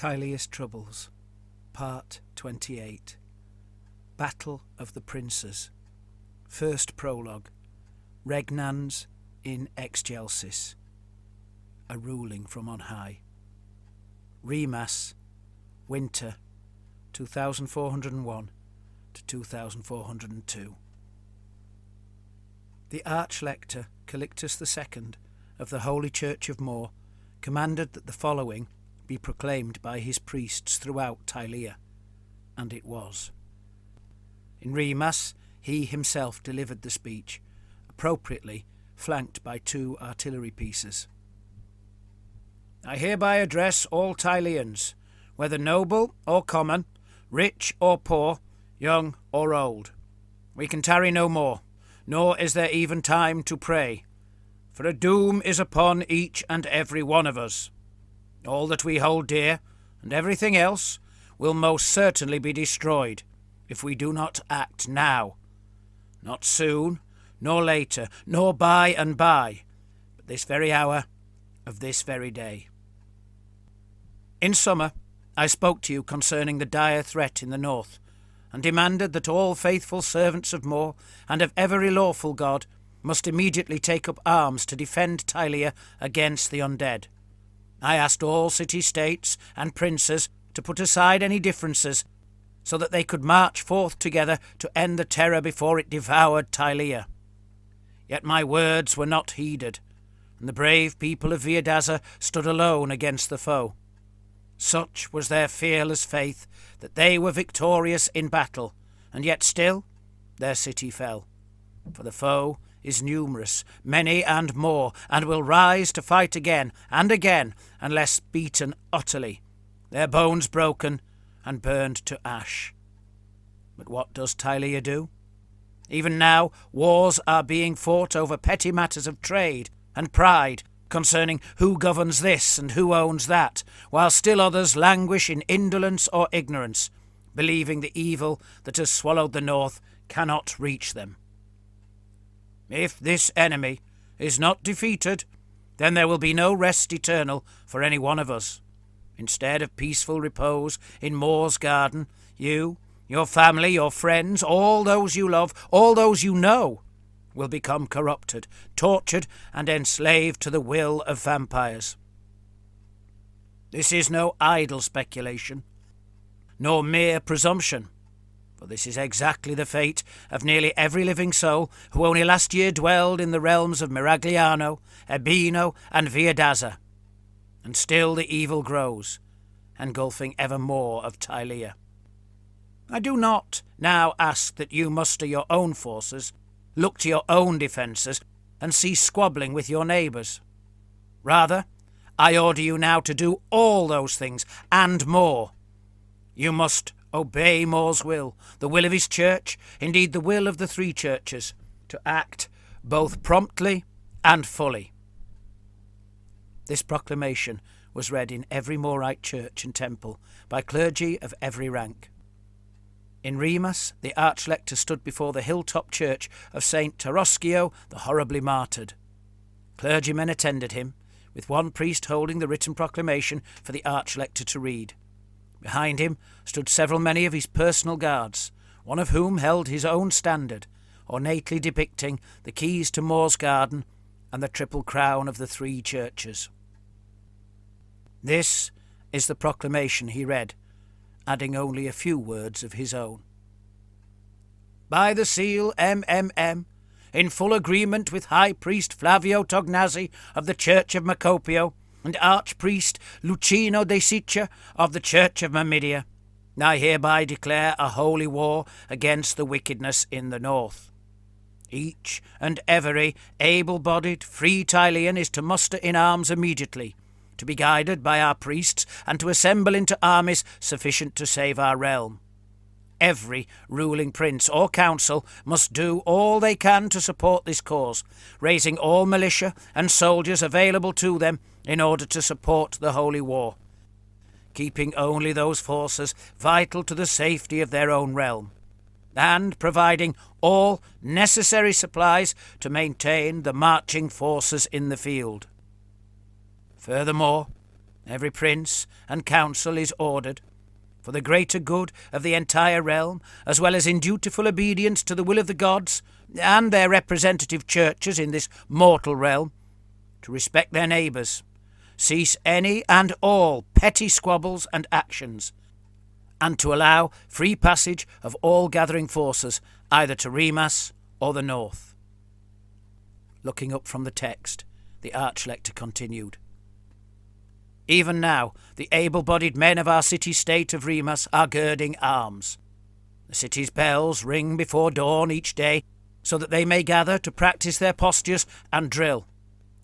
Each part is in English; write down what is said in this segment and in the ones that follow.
Tilea's Troubles, Part 28. Battle of the Princes. First prologue. Regnans in excelsis. A ruling from on high. Remas, winter, 2401 to 2402. The Arch-lector Callictus II of the Holy Church of More commanded that the following be proclaimed by his priests throughout Tilea, and it was. In Remas he himself delivered the speech, appropriately flanked by 2 artillery pieces. I hereby address all Tileans, whether noble or common, rich or poor, young or old. We can tarry no more, nor is there even time to pray, for a doom is upon each and every one of us. All that we hold dear, and everything else, will most certainly be destroyed, if we do not act now. Not soon, nor later, nor by and by, but this very hour of this very day. In summer, I spoke to you concerning the dire threat in the north, and demanded that all faithful servants of More and of every lawful god must immediately take up arms to defend Tilea against the undead. I asked all city-states and princes to put aside any differences, so that they could march forth together to end the terror before it devoured Tilea. Yet my words were not heeded, and the brave people of Viadaza stood alone against the foe. Such was their fearless faith that they were victorious in battle, and yet still their city fell. For the foe is numerous, many and more, and will rise to fight again and again, unless beaten utterly, their bones broken and burned to ash. But what does Tilea do? Even now wars are being fought over petty matters of trade and pride, concerning who governs this and who owns that, while still others languish in indolence or ignorance, believing the evil that has swallowed the north cannot reach them. If this enemy is not defeated, then there will be no rest eternal for any one of us. Instead of peaceful repose in More's garden, you, your family, your friends, all those you love, all those you know, will become corrupted, tortured, and enslaved to the will of vampires. This is no idle speculation, nor mere presumption, for this is exactly the fate of nearly every living soul who only last year dwelled in the realms of Miragliano, Ebino, and Viadaza. And still the evil grows, engulfing ever more of Tilea. I do not now ask that you muster your own forces, look to your own defences, and cease squabbling with your neighbours. Rather, I order you now to do all those things, and more. You must obey More's will, the will of his church, indeed the will of the 3 churches, to act both promptly and fully. This proclamation was read in every Morrite church and temple by clergy of every rank. In Remas, the Arch-lector stood before the hilltop church of St. Taroschio, the horribly martyred. Clergymen attended him, with one priest holding the written proclamation for the Arch-lector to read. Behind him stood many of his personal guards, one of whom held his own standard, ornately depicting the keys to More's garden and the triple crown of the 3 churches. This is the proclamation he read, adding only a few words of his own. By the seal MMM, in full agreement with High Priest Flavio Tognazzi of the Church of Macopio and Archpriest Lucino de Siccia of the Church of Mamidia, I hereby declare a holy war against the wickedness in the north. Each and every able-bodied, free Tilean is to muster in arms immediately, to be guided by our priests, and to assemble into armies sufficient to save our realm. Every ruling prince or council must do all they can to support this cause, raising all militia and soldiers available to them in order to support the holy war, keeping only those forces vital to the safety of their own realm, and providing all necessary supplies to maintain the marching forces in the field. Furthermore, Every prince and council is ordered, for the greater good of the entire realm, as well as in dutiful obedience to the will of the gods and their representative churches in this mortal realm, to respect their neighbours, cease any and all petty squabbles and actions, and to allow free passage of all gathering forces either to Remus or the north. Looking up from the text, the Arch-lector continued. Even now, the able-bodied men of our city-state of Remus are girding arms. The city's bells ring before dawn each day, so that they may gather to practice their postures and drill.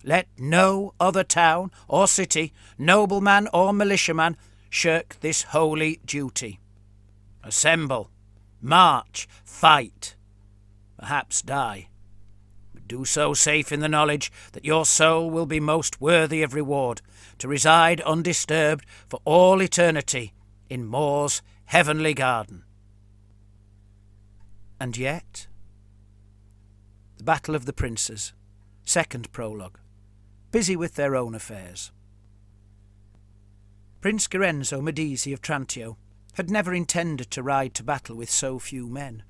Let no other town or city, nobleman or militiaman, shirk this holy duty. Assemble, march, fight, perhaps die. But do so safe in the knowledge that your soul will be most worthy of reward, to reside undisturbed for all eternity in Mor's heavenly garden. And yet, the Battle of the Princes, second prologue, busy with their own affairs. Prince Lorenzo Medici of Trantio had never intended to ride to battle with so few men.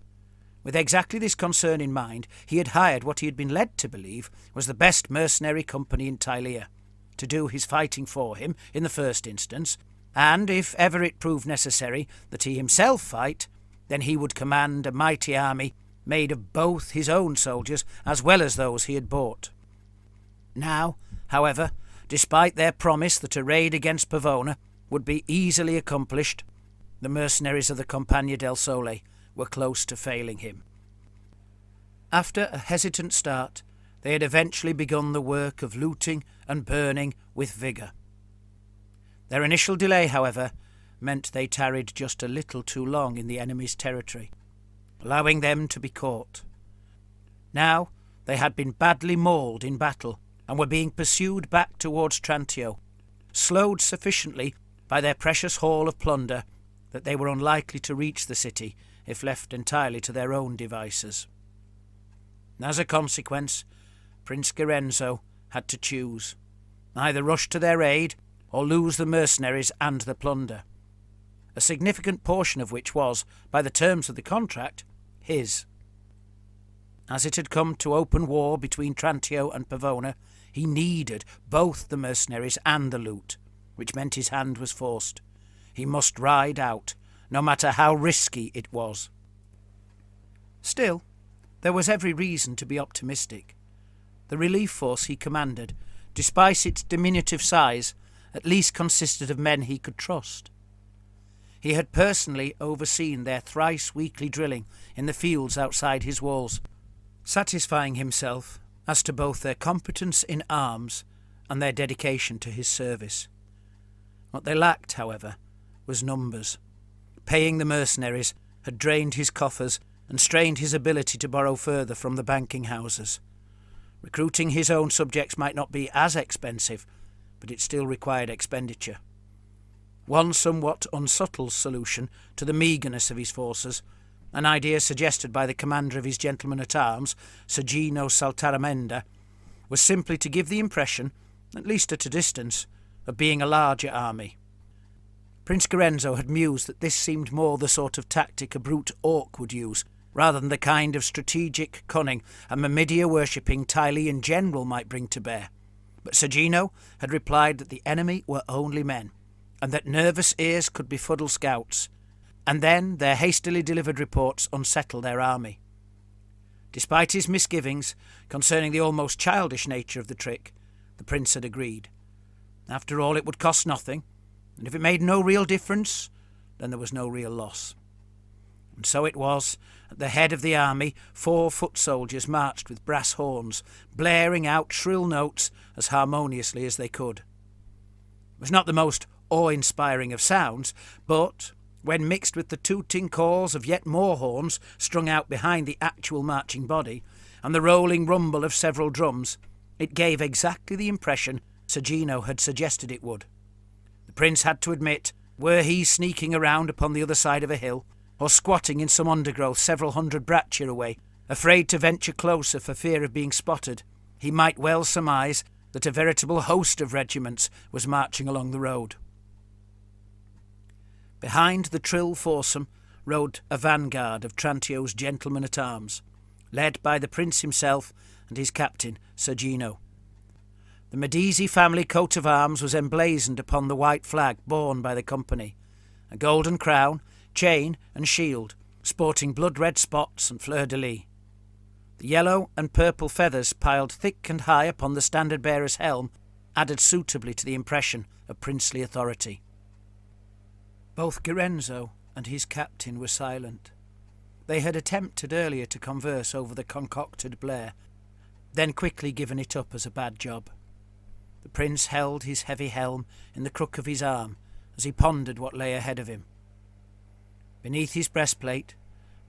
With exactly this concern in mind, he had hired what he had been led to believe was the best mercenary company in Tilea, to do his fighting for him in the first instance, and if ever it proved necessary that he himself fight, then he would command a mighty army made of both his own soldiers as well as those he had bought. Now, however, despite their promise that a raid against Pavona would be easily accomplished, the mercenaries of the Compagnia del Sole were close to failing him. After a hesitant start, they had eventually begun the work of looting and burning with vigour. Their initial delay, however, meant they tarried just a little too long in the enemy's territory, allowing them to be caught. Now they had been badly mauled in battle and were being pursued back towards Trantio, slowed sufficiently by their precious haul of plunder that they were unlikely to reach the city if left entirely to their own devices. As a consequence, Prince Lorenzo had to choose, either rush to their aid or lose the mercenaries and the plunder, a significant portion of which was, by the terms of the contract, his. As it had come to open war between Trantio and Pavona, he needed both the mercenaries and the loot, which meant his hand was forced. He must ride out, no matter how risky it was. Still, there was every reason to be optimistic. The relief force he commanded, despite its diminutive size, at least consisted of men he could trust. He had personally overseen their thrice-weekly drilling in the fields outside his walls, satisfying himself as to both their competence in arms and their dedication to his service. What they lacked, however, was numbers. Paying the mercenaries had drained his coffers and strained his ability to borrow further from the banking houses. Recruiting his own subjects might not be as expensive, but it still required expenditure. One somewhat unsubtle solution to the meagreness of his forces, an idea suggested by the commander of his gentlemen-at-arms, Sergino Saltaramenda, was simply to give the impression, at least at a distance, of being a larger army. Prince Lorenzo had mused that this seemed more the sort of tactic a brute orc would use, rather than the kind of strategic cunning a Myrmidia-worshipping Tilean general might bring to bear. But Sergino had replied that the enemy were only men, and that nervous ears could befuddle scouts, and then their hastily delivered reports unsettle their army. Despite his misgivings concerning the almost childish nature of the trick, the prince had agreed. After all, it would cost nothing, and if it made no real difference, then there was no real loss. And so it was, at the head of the army, 4 foot soldiers marched with brass horns, blaring out shrill notes as harmoniously as they could. It was not the most awe-inspiring of sounds, but when mixed with the tooting calls of yet more horns strung out behind the actual marching body, and the rolling rumble of several drums, it gave exactly the impression Sergino had suggested it would. The prince had to admit, were he sneaking around upon the other side of a hill, or squatting in some undergrowth several hundred braccia away, afraid to venture closer for fear of being spotted, he might well surmise that a veritable host of regiments was marching along the road. Behind the Trill foursome rode a vanguard of Trantio's gentlemen-at-arms, led by the prince himself and his captain, Sir Gino. The Medici family coat of arms was emblazoned upon the white flag borne by the company, a golden crown, chain and shield, sporting blood-red spots and fleur-de-lis. The yellow and purple feathers piled thick and high upon the standard-bearer's helm added suitably to the impression of princely authority. Both Girenzo and his captain were silent. They had attempted earlier to converse over the concocted blare, then quickly given it up as a bad job. The prince held his heavy helm in the crook of his arm as he pondered what lay ahead of him. Beneath his breastplate,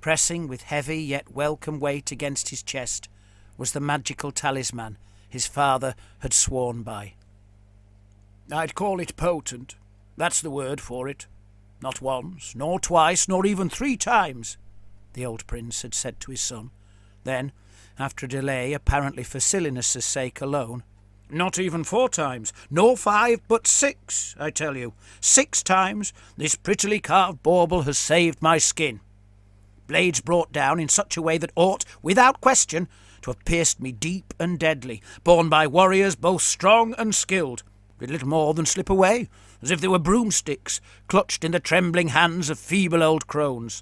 pressing with heavy yet welcome weight against his chest, was the magical talisman his father had sworn by. "I'd call it potent. That's the word for it. Not once, nor twice, nor even 3 times, the old prince had said to his son. Then, after a delay apparently for silliness' sake alone, not even 4 times, nor 5, but 6, I tell you. 6 times this prettily carved bauble has saved my skin. Blades brought down in such a way that ought, without question, to have pierced me deep and deadly, borne by warriors both strong and skilled, did little more than slip away, as if they were broomsticks, clutched in the trembling hands of feeble old crones.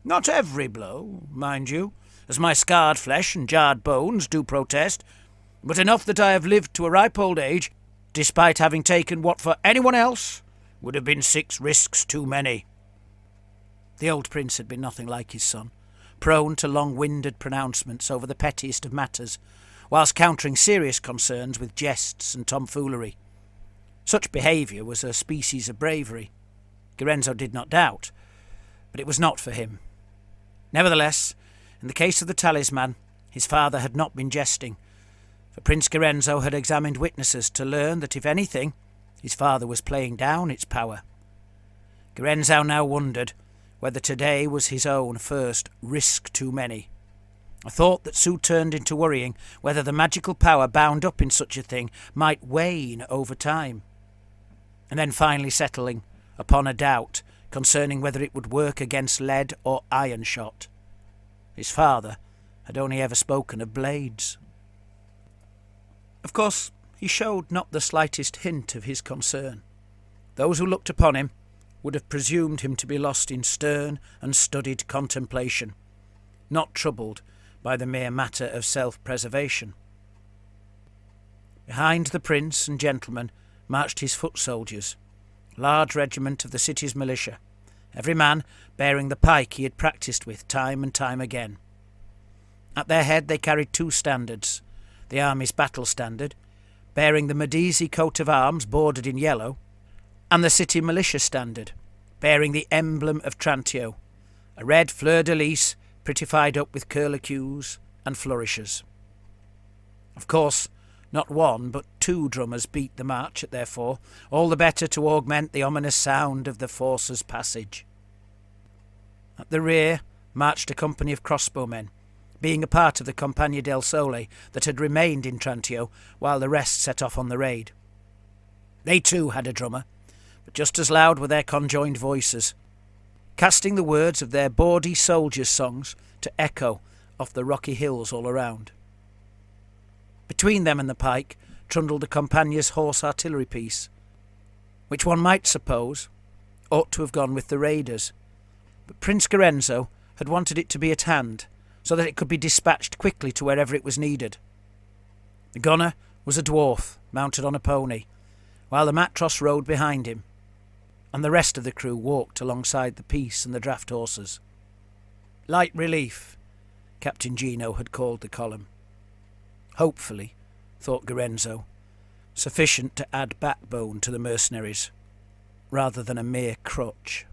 Not every blow, mind you, as my scarred flesh and jarred bones do protest, but enough that I have lived to a ripe old age, despite having taken what for anyone else would have been 6 risks too many." The old prince had been nothing like his son, prone to long-winded pronouncements over the pettiest of matters, whilst countering serious concerns with jests and tomfoolery. Such behaviour was a species of bravery. Girenzo did not doubt, but it was not for him. Nevertheless, in the case of the talisman, his father had not been jesting, for Prince Girenzo had examined witnesses to learn that, if anything, his father was playing down its power. Girenzo now wondered whether today was his own first risk too many, a thought that soon turned into worrying whether the magical power bound up in such a thing might wane over time, and then finally settling upon a doubt concerning whether it would work against lead or iron shot. His father had only ever spoken of blades. Of course, he showed not the slightest hint of his concern. Those who looked upon him would have presumed him to be lost in stern and studied contemplation, not troubled by the mere matter of self-preservation. Behind the prince and gentlemen marched his foot soldiers, a large regiment of the city's militia, every man bearing the pike he had practised with time and time again. At their head they carried 2 standards, the army's battle standard, bearing the Medici coat of arms bordered in yellow, and the city militia standard, bearing the emblem of Trantio, a red fleur-de-lis prettified up with curlicues and flourishes. Of course, not 1 but 2 drummers beat the march at their fore, all the better to augment the ominous sound of the forces' passage. At the rear marched a company of crossbowmen, being a part of the Compagnia del Sole that had remained in Trantio while the rest set off on the raid. They too had a drummer, but just as loud were their conjoined voices, casting the words of their bawdy soldiers' songs to echo off the rocky hills all around. Between them and the pike trundled the Compagnia's horse artillery piece, which one might suppose ought to have gone with the raiders, but Prince Girenzo had wanted it to be at hand, so that it could be dispatched quickly to wherever it was needed. The gunner was a dwarf mounted on a pony, while the matros rode behind him, and the rest of the crew walked alongside the piece and the draft horses. Light relief, Captain Gino had called the column. Hopefully, thought Girenzo, sufficient to add backbone to the mercenaries, rather than a mere crutch.